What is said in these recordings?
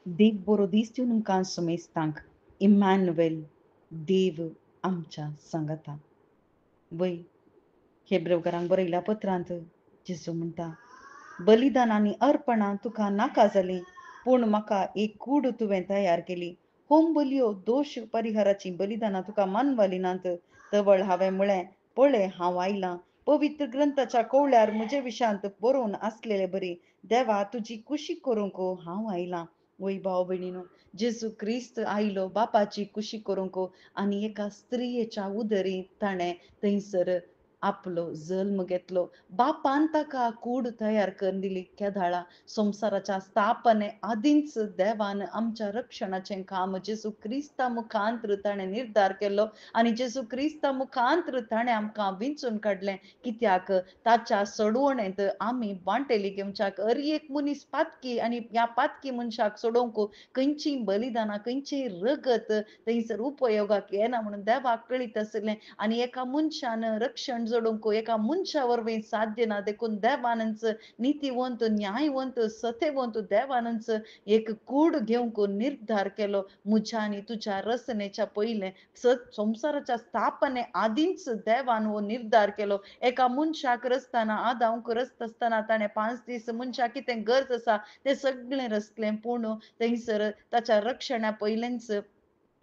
देव बरो दीस दिवन तुमकां सुमेस्तांक इमॅन्युएल देव आमच्या संगता. वय हेब्रेवकारांक बरयल्या पत्रांत जेजू म्हणटा, बलिदान आनी अर्पणां तुका नाका जालीं, पूण म्हाका एक कूड तुवें तयार केली. होम बलयो दोश परिहाराची बलिदानां तुका मानवाली नात. तवळ हांवें म्हळें, पळय हांव आयलां. पवित्र ग्रंथाच्या कवळ्यार म्हजे विशांत बरोवन आसलेले बरी. देवा तुजी कुशी करूंक हांव आयलां. वय भाव भयणीनो, जेजू क्रिस्त आयलो बापाची कुशी करूंक आनी एका स्त्रियेच्या उदरींत ताणें थंयसर आपलो जल्म घेतलो. बापान ताका कूड तयार करून दिली. केदाळा संवसाराच्या स्थापने आदींच देवान आमच्या रक्षणाचें काम जेजू क्रिस्ता मुखांतर ताणें निर्धार केलो आनी जेजू क्रिस्ता मुखांतर ताणें आमकां विंचून काडलें. कित्याक ताच्या सोडवणेंत आमी वांटेली घेवच्याक हर एक मनीस पातकी आनी ह्या पातकी मनशाक सोडोवंक खंयचीय बलिदानां खंयचीय रगत थंयसर उपयोगाक येना म्हणून देवाक कळीत आसलें आनी एका मनशान रक्षण जोडोवंक एका मनशा वरवीं साध्य ना. देखून देवानच नीतिवंत न्यायवंत सत्यवंत देवानच एक कूड घेवंक निर्धार केलो. म्हज्या आनी तुज्या रचनेच्या पयलें संवसाराच्या स्थापने आदींच देवान हो निर्धार केलो. एका मनशाक रचतना आदांक रचत आसतना ताणें 5 दीस मनशाक कितें गरज आसा तें सगळें रचलें. पूण थंयसर ताच्या रक्षणा पयलेंच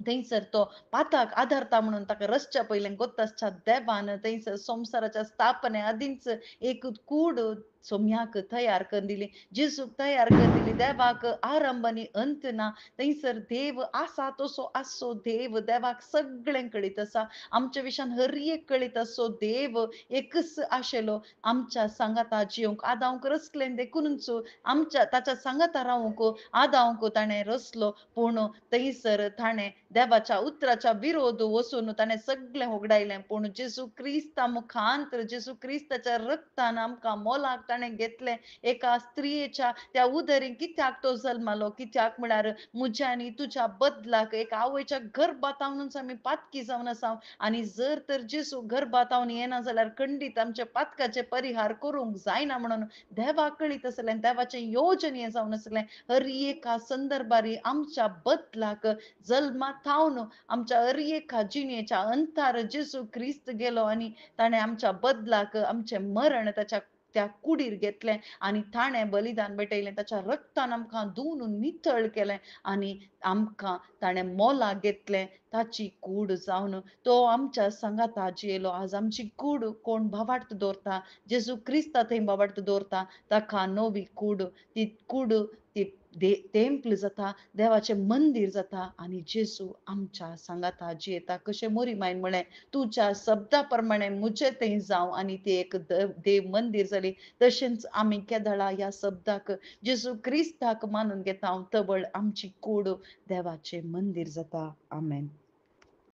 थंयसर तो पाताक आदारता म्हणून ताका रचच्या पयलें गोत आसच्या देवान थंयसर संवसाराच्या स्थापने आदींच एक कूड सोम्याक तयार करून दिली. जेजूक तयार करून दिली. देवाक आरंभ आनी अंत ना. थंयसर देव आसा तसो आसो देव. देवाक सगळें कळीत आसा. आमच्या विशयान हर एक कळीत आसो देव एकच आशेलो आमच्या सांगाता जिवंक. आदांक रचलें देखूनच आमच्या ताच्या सांगाता रावंक आदांक ताणें रचलो. पूण थंयसर ताणें देवाच्या उतराच्या विरोध वचून ताणें सगळें होगडायलें. पूण जेजू क्रिस्ता मुखांतर जेजू क्रिस्ताच्या रक्तान आमकां मोलाक ताणें घेतलें. एका स्त्रियेच्या त्या उदरीं कित्याक तो जल्मालो, कित्याक म्हळ्यार म्हज्या आनी तुज्या बदलाक एक आवयच्या गर्भांतावनूच आमी पातकी जावन आसा आनी जर तर जेजू गर्भांतावन येना जाल्यार खंडीत आमचे पातकाचे परिहार करूंक जायना म्हणून देवाक कळीत आसलें. देवाचें येवजन हें जावन आसलें. हर एका संदर्भारी आमच्या बदलाक जल्माक थावन आमच्या हर एका जिणेच्या अंतार जेजू ख्रिस्त गेलो आनी ताणें आमच्या बदलाक आमचें मरण ताच्या त्या कुडीर घेतलें आनी ताणें बलिदान भेटयलें. ताच्या रक्तान आमकां धुवन नितळ केलें आनी आमकां ताणें मोलाक घेतलें ताची कूड जावन तो आमच्या सांगाता जियेलो. आज आमची कूड कोण भावार्थ दवरता, जेजू क्रिस्ता थंय भावार्थ दवरता. ताका नवी कूड, ती कूड ती टेंपल जाता, देवाचें मंदीर जाता आनी जेजू आमच्या सांगाता जियेता. कशें मोरीमायन म्हळें, तुज्या शब्दा प्रमाणें म्हजें थंय जावं आनी ती एक देव मंदीर जाली. तशेंच आमी केदाळा ह्या शब्दाक जेजू क्रिस्ताक मानून घेता. तवळ आमची कूड देवाचें मंदीर जाता. आमेन.